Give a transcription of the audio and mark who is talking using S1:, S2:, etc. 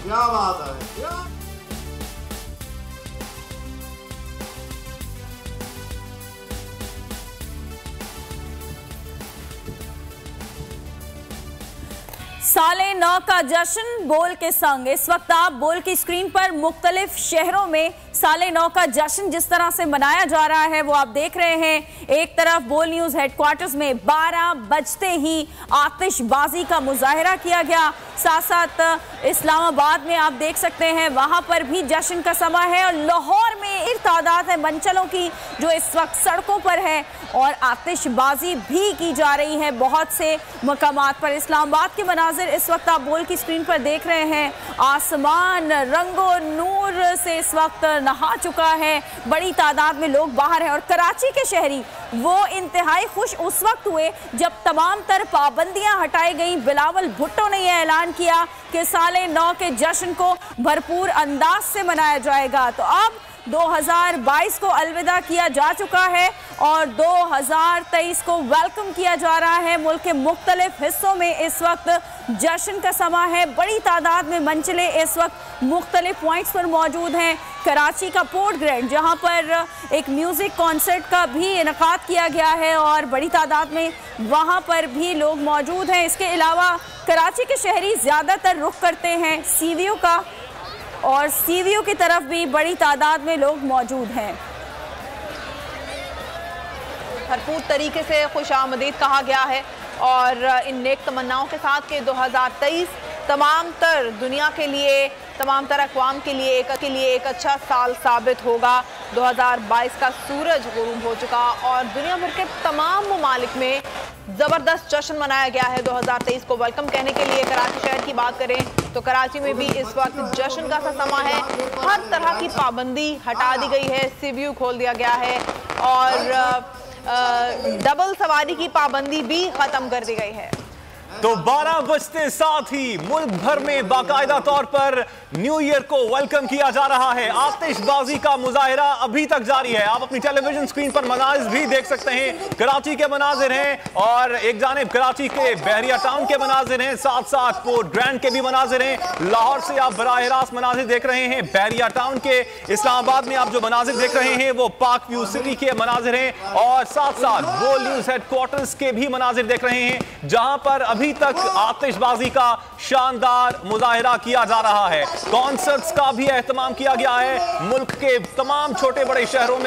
S1: क्या बात है।
S2: साले 9 का जश्न बोल के संग। इस वक्त आप बोल की स्क्रीन पर मुख्तलिफ शहरों में साले 9 का जश्न जिस तरह से मनाया जा रहा है वो आप देख रहे हैं। एक तरफ बोल न्यूज हेडक्वार्टर्स में 12 बजते ही आतिशबाजी का मुजाहरा किया गया, साथ साथ इस्लामाबाद में आप देख सकते हैं वहां पर भी जश्न का समा है और लाहौर में एक तादाद है मंचलों की जो इस वक्त सड़कों पर है और आतिशबाजी भी की जा रही है बहुत से मकामात पर। इस्लामाबाद के मनाजिर इस वक्त आप बोल की स्क्रीन पर देख रहे हैं। आसमान रंगो नूर से इस वक्त नहा चुका है, बड़ी तादाद में लोग बाहर हैं और कराची के शहरी वो इंतहाई खुश उस वक्त हुए जब तमाम तर पाबंदियां हटाई गई। बिलावल भुट्टो ने यह ऐलान किया कि साले 9 के जश्न को भरपूर अंदाज से मनाया जाएगा। तो अब 2022 को अलविदा किया जा चुका है और 2023 को वेलकम किया जा रहा है। मुल्क के मुख्तलिफ हिस्सों में इस वक्त जश्न का समा है, बड़ी तादाद में मंचले इस वक्त मुख्तलिफ पॉइंट्स पर मौजूद हैं। कराची का पोर्ट ग्रैंड जहां पर एक म्यूज़िक कॉन्सर्ट का भी इनेकाद किया गया है और बड़ी तादाद में वहां पर भी लोग मौजूद हैं। इसके अलावा कराची के शहरी ज़्यादातर रुख करते हैं सीवीयू का और सीवीयू की तरफ भी बड़ी तादाद में लोग मौजूद हैं।
S3: भरपूर तरीके से खुशामदीद कहा गया है और इन नेक तमन्नाओं के साथ कि 2023 तमाम तर दुनिया के लिए, तमाम तर अक़वाम के लिए एक अच्छा साल साबित होगा। 2022 का सूरज गुरूब हो चुका और दुनिया भर के तमाम ममालिक में ज़बरदस्त जश्न मनाया गया है। 2023 को वेलकम कहने के लिए कराची शहर की बात करें तो कराची में भी इस वक्त जश्न का सा समा है। हर तरह की पाबंदी हटा दी गई है, सीवीयू खोल दिया गया है और डबल सवारी की पाबंदी भी ख़त्म कर दी गई है।
S4: तो 12 बजते साथ ही मुल्क भर में बाकायदा तौर पर न्यू ईयर को वेलकम किया जा रहा है। आतिशबाजी का मुजाहरा अभी तक जारी है। आप अपनी टेलीविजन स्क्रीन पर मनाजिर भी देख सकते हैं। कराची के मनाजिर हैं और एक जानिब कराची के बहरिया टाउन के मनाजिर हैं, साथ साथ पोर्ट ग्रैंड के भी मनाजिर हैं। लाहौर से आप बराह रास्त मनाजिर देख रहे हैं बहरिया टाउन के। इस्लामाबाद में आप जो मनाजिर देख रहे हैं वो पाक व्यू सिटी के मनाजिर हैं और साथ साथ बोल न्यूज हेडक्वार्टर्स के भी मनाजिर देख रहे हैं जहां पर अभी तक आतिशबाजी का शानदार मुजाहिरा किया जा रहा है। कॉन्सर्ट्स का भी एहतमाम किया गया है। मुल्क के तमाम छोटे बड़े शहरों में